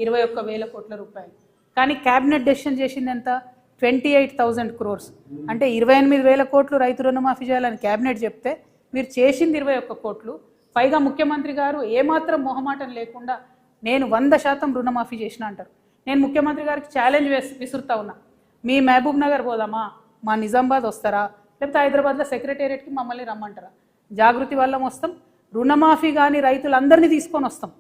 21,000 కోట్ల రూపాయలు. కానీ క్యాబినెట్ డెసిషన్ చేసింది ఎంత? 28,000 crores. అంటే 28,000 కోట్లు రైతు రుణమాఫీ చేయాలని క్యాబినెట్ చెప్తే మీరు చేసింది 21 కోట్లు. పైగా ముఖ్యమంత్రి గారు ఏమాత్రం మొహమాటం లేకుండా నేను 100% రుణమాఫీ చేసిన అంటారు. నేను ముఖ్యమంత్రి గారికి ఛాలెంజ్ విసురుతా ఉన్నా, మీ మహబూబ్ నగర్ పోదామా, మా నిజామాబాద్ వస్తారా, లేకపోతే హైదరాబాద్లో సెక్రటేరియట్కి మమ్మల్ని రమ్మంటారా? జాగృతి వల్ల వస్తాం, రుణమాఫీ కానీ రైతులందరినీ తీసుకొని వస్తాం.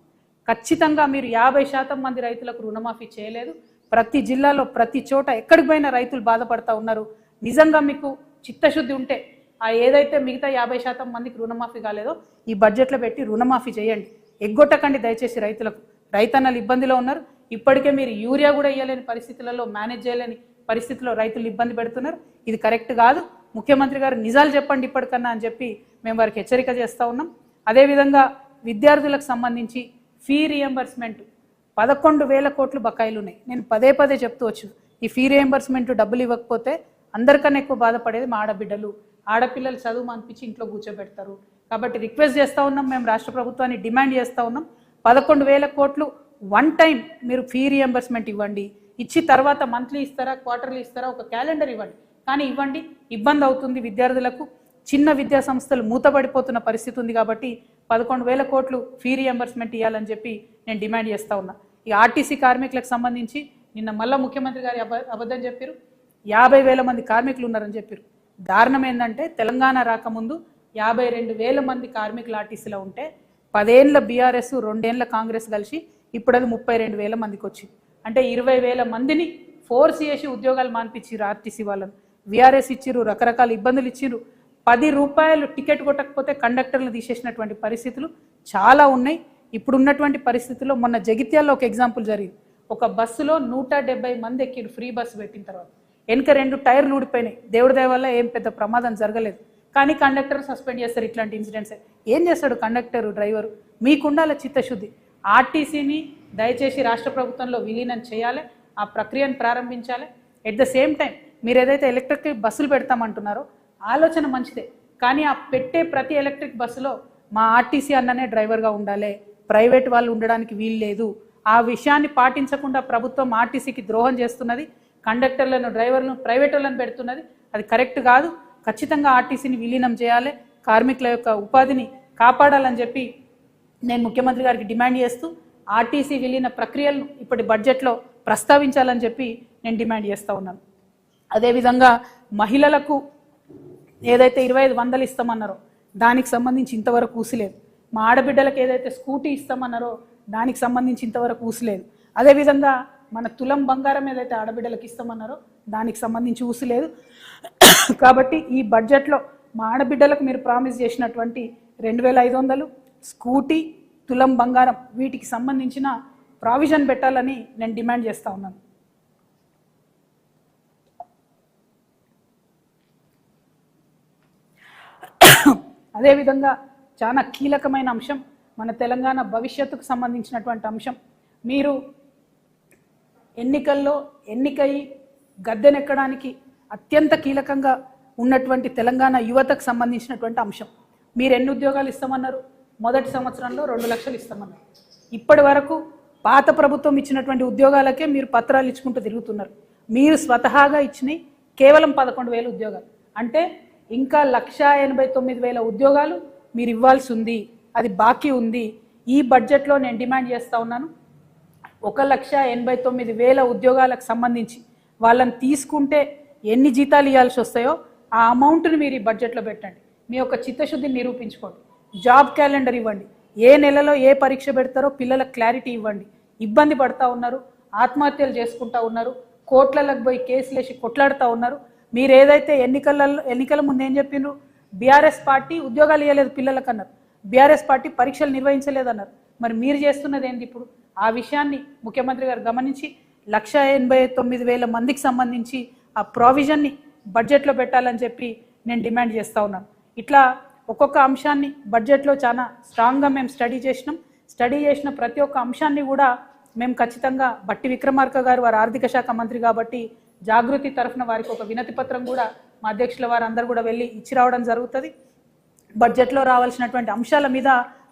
ఖచ్చితంగా మీరు 50% మంది రైతులకు రుణమాఫీ చేయలేదు. ప్రతి జిల్లాలో ప్రతి చోట ఎక్కడికి పోయినా రైతులు బాధపడతా ఉన్నారు. నిజంగా మీకు చిత్తశుద్ధి ఉంటే ఆ ఏదైతే మిగతా 50% మందికి రుణమాఫీ కాలేదో ఈ బడ్జెట్లో పెట్టి రుణమాఫీ చేయండి. ఎగ్గొట్టకండి దయచేసి రైతులకు. రైతన్నలు ఇబ్బందిలో ఉన్నారు. ఇప్పటికే మీరు యూరియా కూడా ఇవ్వలేని పరిస్థితులలో, మేనేజ్ చేయలేని పరిస్థితుల్లో రైతులు ఇబ్బంది పెడుతున్నారు. ఇది కరెక్ట్ కాదు. ముఖ్యమంత్రి గారు నిజాలు చెప్పండి ఇప్పటికన్నా అని చెప్పి మేము వారికి హెచ్చరిక చేస్తూ ఉన్నాం. అదేవిధంగా విద్యార్థులకు సంబంధించి ఫీ రియంబర్స్మెంట్ 11,000 కోట్లు బకాయిలు ఉన్నాయి. నేను పదే పదే చెప్తూ వచ్చు, ఈ ఫీ రియంబర్స్మెంట్ డబ్బులు ఇవ్వకపోతే అందరికన్నా ఎక్కువ బాధపడేది మా ఆడబిడ్డలు. ఆడపిల్లలు చదువు అనిపించి ఇంట్లో కూర్చోబెడతారు. కాబట్టి రిక్వెస్ట్ చేస్తూ ఉన్నాం, మేము రాష్ట్ర ప్రభుత్వాన్ని డిమాండ్ చేస్తూ ఉన్నాం, 11,000 కోట్లు వన్ టైం మీరు ఫీ రియంబర్స్మెంట్ ఇవ్వండి. ఇచ్చి తర్వాత మంత్లీ ఇస్తారా, క్వార్టర్లీ ఇస్తారా, ఒక క్యాలెండర్ ఇవ్వండి. కానీ ఇవ్వండి, ఇబ్బంది అవుతుంది విద్యార్థులకు. చిన్న విద్యా సంస్థలు మూతపడిపోతున్న పరిస్థితి ఉంది. కాబట్టి 11,000 కోట్లు ఫీ రియంబర్స్మెంట్ ఇవ్వాలని చెప్పి నేను డిమాండ్ చేస్తూ ఉన్నా. ఈ ఆర్టీసీ కార్మికులకు సంబంధించి నిన్న మళ్ళీ ముఖ్యమంత్రి గారు అబద్ధం చెప్పారు, 50,000 మంది కార్మికులు ఉన్నారని చెప్పారు. దారుణం ఏంటంటే తెలంగాణ రాకముందు 52,000 మంది కార్మికులు ఆర్టీసీలో ఉంటే 10 ఏళ్ళ బీఆర్ఎస్ 2 ఏళ్ళ కాంగ్రెస్ కలిసి ఇప్పుడు అది 32,000 మందికి వచ్చింది. అంటే 20,000 మందిని ఫోర్స్ చేసి ఉద్యోగాలు మాన్పించారు ఆర్టీసీ వాళ్ళను. వీఆర్ఎస్ ఇచ్చిర్రు, రకరకాల ఇబ్బందులు ఇచ్చిర్రు. 10 రూపాయలు టికెట్ కొట్టకపోతే కండక్టర్లు తీసేసినటువంటి పరిస్థితులు చాలా ఉన్నాయి. ఇప్పుడున్నటువంటి పరిస్థితుల్లో మొన్న జగిత్యాల్లో ఒక ఎగ్జాంపుల్ జరిగింది. ఒక బస్సులో 170 మంది ఎక్కిరు ఫ్రీ బస్సు పెట్టిన తర్వాత. వెనుక 2 టైర్లు ఊడిపోయినాయి. దేవుడి దయ వల్ల ఏం పెద్ద ప్రమాదం జరగలేదు. కానీ కండక్టర్ సస్పెండ్ చేస్తారు ఇట్లాంటి ఇన్సిడెంట్స్. ఏం చేస్తాడు కండక్టరు, డ్రైవరు? మీకుండాల చిత్తశుద్ధి. ఆర్టీసీని దయచేసి రాష్ట్ర ప్రభుత్వంలో విలీనం చేయాలి, ఆ ప్రక్రియను ప్రారంభించాలి. ఎట్ ద సేమ్ టైం మీరు ఏదైతే ఎలక్ట్రిక్ బస్సులు పెడతామంటున్నారో ఆలోచన మంచిదే, కానీ ఆ పెట్టే ప్రతి ఎలక్ట్రిక్ బస్సులో మా ఆర్టీసీ అన్ననే డ్రైవర్గా ఉండాలి, ప్రైవేట్ వాళ్ళు ఉండడానికి వీలు లేదు. ఆ విషయాన్ని పాటించకుండా ప్రభుత్వం ఆర్టీసీకి ద్రోహం చేస్తున్నది. కండక్టర్లను, డ్రైవర్లను ప్రైవేట్ వాళ్ళని పెడుతున్నది. అది కరెక్ట్ కాదు. ఖచ్చితంగా ఆర్టీసీని విలీనం చేయాలి, కార్మికుల యొక్క ఉపాధిని కాపాడాలని చెప్పి నేను ముఖ్యమంత్రి గారికి డిమాండ్ చేస్తూ ఆర్టీసీ విలీన ప్రక్రియలను ఇప్పటి బడ్జెట్లో ప్రస్తావించాలని చెప్పి నేను డిమాండ్ చేస్తూ ఉన్నాను. అదేవిధంగా మహిళలకు ఏదైతే 2,500 ఇస్తామన్నారో దానికి సంబంధించి ఇంతవరకు ఊసిలేదు. మా ఆడబిడ్డలకు ఏదైతే స్కూటీ ఇస్తామన్నారో దానికి సంబంధించి ఇంతవరకు ఊసిలేదు. అదేవిధంగా మన తులం బంగారం ఏదైతే ఆడబిడ్డలకు ఇస్తామన్నారో దానికి సంబంధించి ఊసిలేదు. కాబట్టి ఈ బడ్జెట్లో మా ఆడబిడ్డలకు మీరు ప్రామిస్ చేసినటువంటి 2,500 స్కూటీ, తులం బంగారం వీటికి సంబంధించిన ప్రావిజన్ పెట్టాలని నేను డిమాండ్ చేస్తూ ఉన్నాను. అదేవిధంగా చాలా కీలకమైన అంశం, మన తెలంగాణ భవిష్యత్తుకు సంబంధించినటువంటి అంశం. మీరు ఎన్నికల్లో ఎన్నికై గద్దెనెక్కడానికి అత్యంత కీలకంగా ఉన్నటువంటి తెలంగాణ యువతకు సంబంధించినటువంటి అంశం. మీరు ఎన్ని ఉద్యోగాలు ఇస్తామన్నారు? మొదటి సంవత్సరంలో 2 లక్షలు ఇస్తామన్నారు. ఇప్పటి వరకు పాత ప్రభుత్వం ఇచ్చినటువంటి ఉద్యోగాలకే మీరు పత్రాలు ఇచ్చుకుంటూ తిరుగుతున్నారు. మీరు స్వతహాగా ఇచ్చినవి కేవలం 11,000 ఉద్యోగాలు. అంటే ఇంకా 1,89,000 ఉద్యోగాలు మీరు ఇవ్వాల్సి ఉంది, అది బాకీ ఉంది. ఈ బడ్జెట్లో నేను డిమాండ్ చేస్తూ ఉన్నాను, 1,89,000 ఉద్యోగాలకు సంబంధించి వాళ్ళని తీసుకుంటే ఎన్ని జీతాలు ఇవ్వాల్సి వస్తాయో ఆ అమౌంట్ని మీరు ఈ బడ్జెట్లో పెట్టండి. మీ యొక్క చిత్తశుద్ధిని నిరూపించుకోండి. జాబ్ క్యాలెండర్ ఇవ్వండి. ఏ నెలలో ఏ పరీక్ష పెడతారో పిల్లలకు క్లారిటీ ఇవ్వండి. ఇబ్బంది పడతా ఉన్నారు, ఆత్మహత్యలు చేసుకుంటా ఉన్నారు, కోట్లకు పోయి కేసులు వేసి కొట్లాడుతూ ఉన్నారు. మీరు ఏదైతే ఎన్నికల ముందు ఏం చెప్పిండ్రు? బీఆర్ఎస్ పార్టీ ఉద్యోగాలు ఇవ్వలేదు పిల్లలకు అన్నారు, బీఆర్ఎస్ పార్టీ పరీక్షలు నిర్వహించలేదన్నారు. మరి మీరు చేస్తున్నది ఏంటి ఇప్పుడు? ఆ విషయాన్ని ముఖ్యమంత్రి గారు గమనించి 1,89,000 మందికి సంబంధించి ఆ ప్రావిజన్ని బడ్జెట్లో పెట్టాలని చెప్పి నేను డిమాండ్ చేస్తూ ఉన్నాను. ఇట్లా ఒక్కొక్క అంశాన్ని బడ్జెట్లో చాలా స్ట్రాంగ్గా మేము స్టడీ చేసిన ప్రతి ఒక్క అంశాన్ని కూడా మేము ఖచ్చితంగా బట్టి విక్రమార్క గారు వారు ఆర్థిక శాఖ మంత్రి కాబట్టి జాగృతి తరఫున వారికి ఒక వినతి పత్రం కూడా మా అధ్యక్షుల వారు అందరూ కూడా వెళ్ళి ఇచ్చి రావడం జరుగుతుంది. బడ్జెట్లో రావాల్సినటువంటి అంశాల మీద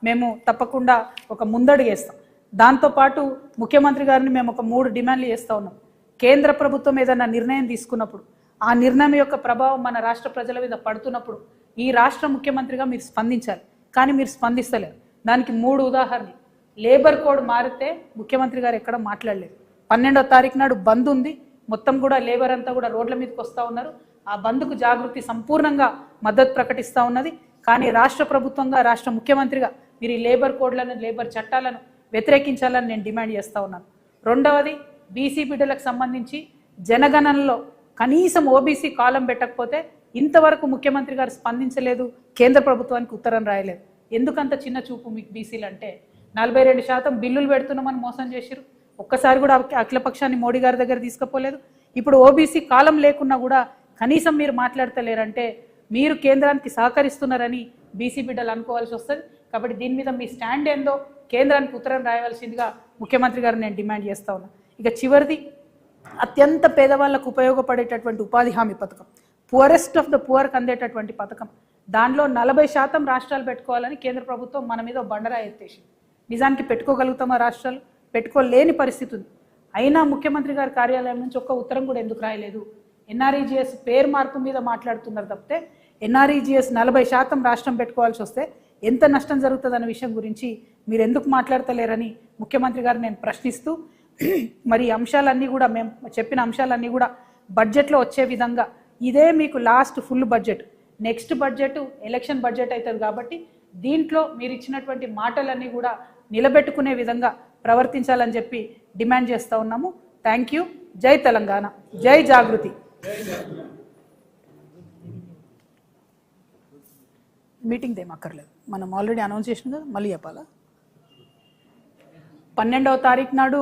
మేము తప్పకుండా ఒక ముందడుగు వేస్తాం. దాంతోపాటు ముఖ్యమంత్రి గారిని మేము ఒక 3 డిమాండ్లు చేస్తూ ఉన్నాం. కేంద్ర ప్రభుత్వం ఏదైనా నిర్ణయం తీసుకున్నప్పుడు ఆ నిర్ణయం యొక్క ప్రభావం మన రాష్ట్ర ప్రజల మీద పడుతున్నప్పుడు ఈ రాష్ట్ర ముఖ్యమంత్రిగా మీరు స్పందించాలి. కానీ మీరు స్పందిస్తలేరు. దానికి 3 ఉదాహరణలు. లేబర్ కోడ్ మారితే ముఖ్యమంత్రి గారు ఎక్కడ మాట్లాడలేదు. 12వ తారీఖు నాడు బంద్ ఉంది, మొత్తం కూడా లేబర్ అంతా కూడా రోడ్ల మీదకి వస్తూ ఉన్నారు. ఆ బంద్కు జాగృతి సంపూర్ణంగా మద్దతు ప్రకటిస్తూ ఉన్నది. కానీ రాష్ట్ర ప్రభుత్వంగా, రాష్ట్ర ముఖ్యమంత్రిగా మీరు ఈ లేబర్ కోడ్లను, లేబర్ చట్టాలను వ్యతిరేకించాలని నేను డిమాండ్ చేస్తూ ఉన్నాను. రెండవది, బీసీ బిడ్డలకు సంబంధించి జనగణనలో కనీసం ఓబీసీ కాలం పెట్టకపోతే ఇంతవరకు ముఖ్యమంత్రి గారు స్పందించలేదు, కేంద్ర ప్రభుత్వానికి ఉత్తరం రాయలేదు. ఎందుకంత చిన్న చూపు మీకు బీసీలు అంటే? 42% బిల్లులు పెడుతున్నామని మోసం చేసిరు. ఒక్కసారి కూడా అఖిలపక్షాన్ని మోడీ గారి దగ్గర తీసుకుపోలేదు. ఇప్పుడు ఓబీసీ కాలం లేకున్నా కూడా కనీసం మీరు మాట్లాడతలేరంటే మీరు కేంద్రానికి సహకరిస్తున్నారని బీసీ బిడ్డలు అనుకోవాల్సి వస్తుంది. కాబట్టి దీని మీద మీ స్టాండ్ ఏందో కేంద్రానికి ఉత్తరం రాయవలసిందిగా ముఖ్యమంత్రి గారు నేను డిమాండ్ చేస్తూ ఉన్నా. ఇక చివరిది, అత్యంత పేదవాళ్లకు ఉపయోగపడేటటువంటి ఉపాధి హామీ పథకం, పువరెస్ట్ ఆఫ్ ద పువర్కి అందేటటువంటి పథకం, దానిలో 40% రాష్ట్రాలు పెట్టుకోవాలని కేంద్ర ప్రభుత్వం మన మీద బండరాయి ఎత్తేసింది. నిజానికి పెట్టుకోగలుగుతామా? రాష్ట్రాలు పెట్టుకోలేని పరిస్థితి ఉంది. అయినా ముఖ్యమంత్రి గారి కార్యాలయం నుంచి ఒక్క ఉత్తరం కూడా ఎందుకు రాయలేదు? ఎన్ఆర్ఈజీఎస్ పేరు మార్పు మీద మాట్లాడుతున్నారు తప్పితే ఎన్ఆర్ఈజీఎస్ 40% రాష్ట్రం పెట్టుకోవాల్సి వస్తే ఎంత నష్టం జరుగుతుందన్న విషయం గురించి మీరు ఎందుకు మాట్లాడతలేరని ముఖ్యమంత్రి గారు నేను ప్రశ్నిస్తూ, మరి అంశాలన్నీ కూడా మేము చెప్పిన అంశాలన్నీ కూడా బడ్జెట్లో వచ్చే విధంగా, ఇదే మీకు last full budget, next budget election budget అవుతుంది కాబట్టి దీంట్లో మీరు ఇచ్చినటువంటి మాటలన్నీ కూడా నిలబెట్టుకునే విధంగా ప్రవర్తించాలని చెప్పి డిమాండ్ చేస్తూ ఉన్నాము. Thank you. జై తెలంగాణ, జై జాగృతి. మీటింగ్ ఏమక్కర్లేదు, మనం ఆల్రెడీ అనౌన్స్ చేసినాం కదా, మళ్ళీ చెప్పాలా? 12వ తారీఖు నాడు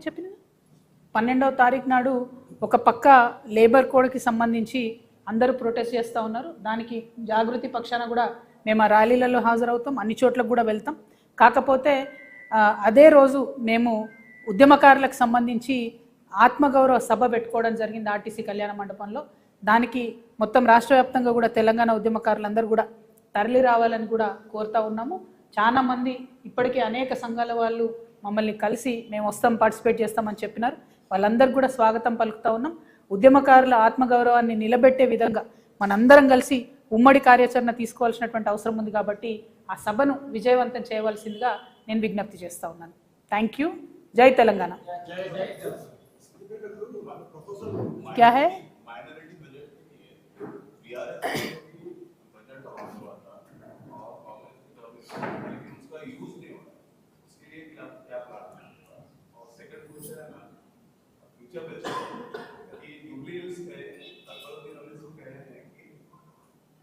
చెప్పిన 12వ తారీఖు నాడు ఒక పక్క లేబర్ కోడ్కి సంబంధించి అందరూ ప్రొటెస్ట్ చేస్తూ ఉన్నారు. దానికి జాగృతి పక్షాన కూడా మేము ఆ ర్యాలీలలో హాజరవుతాం, అన్ని చోట్లకు కూడా వెళ్తాం. కాకపోతే అదే రోజు మేము ఉద్యమకారులకు సంబంధించి ఆత్మగౌరవ సభ పెట్టుకోవడం జరిగింది ఆర్టీసీ కళ్యాణ మండపంలో. దానికి మొత్తం రాష్ట్ర వ్యాప్తంగా కూడా తెలంగాణ ఉద్యమకారులందరూ కూడా తరలి రావాలని కూడా కోరుతూ ఉన్నాము. చాలామంది ఇప్పటికీ అనేక సంఘాల వాళ్ళు మమ్మల్ని కలిసి మేము వస్తాం, పార్టిసిపేట్ చేస్తామని చెప్పినారు. వాళ్ళందరూ కూడా స్వాగతం పలుకుతూ ఉన్నాం. ఉద్యమకారుల ఆత్మగౌరవాన్ని నిలబెట్టే విధంగా మనందరం కలిసి ఉమ్మడి కార్యాచరణ తీసుకోవాల్సినటువంటి అవసరం ఉంది. కాబట్టి ఆ సభను విజయవంతం చేయవలసిందిగా నేను విజ్ఞప్తి చేస్తూ ఉన్నాను. Thank you. జై తెలంగాణ. क्या है?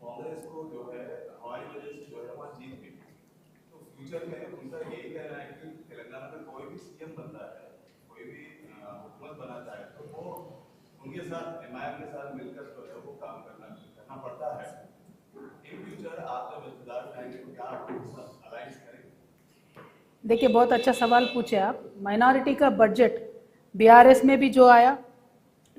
कांग्रेस को जो है हमारी वजह से जो है वहाँ जीत गई, तो फ्यूचर में उनका यही कहना है कि तेलंगाना में कोई भी सीएम बनता है, कोई भी हुकूमत बनाता है, तो वो उनके साथ एमआईएम के साथ मिलकर जो है वो काम करना पड़ता है। इन फ्यूचर आप जब इक़्तिदार में आएंगे तो क्या आप अलायंस करेंगे? देखिए, बहुत अच्छा सवाल पूछे आप। माइनॉरिटी का बजट बीआरएस में भी जो आया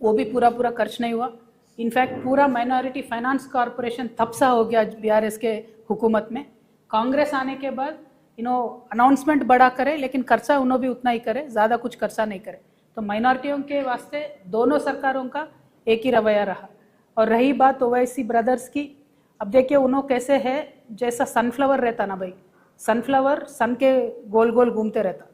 वो भी पूरा खर्च नहीं हुआ। इनफैक्ट पूरा माइनॉरिटी फाइनेंस कॉरपोरेशन थपसा हो गया बीआरएस के हुकूमत में। कांग्रेस आने के बाद अनाउंसमेंट बड़ा करे लेकिन खर्चा उन्होंने भी उतना ही करे, ज़्यादा कुछ खर्चा नहीं करे। तो माइनॉरिटियों के वास्ते दोनों सरकारों का एक ही रवैया रहा। और रही बात ओवैसी ब्रदर्स की, अब देखिए उन्होंने कैसे है, जैसा सनफ्लावर रहता ना भाई, सनफ्लावर सन के गोल गोल घूमते रहता,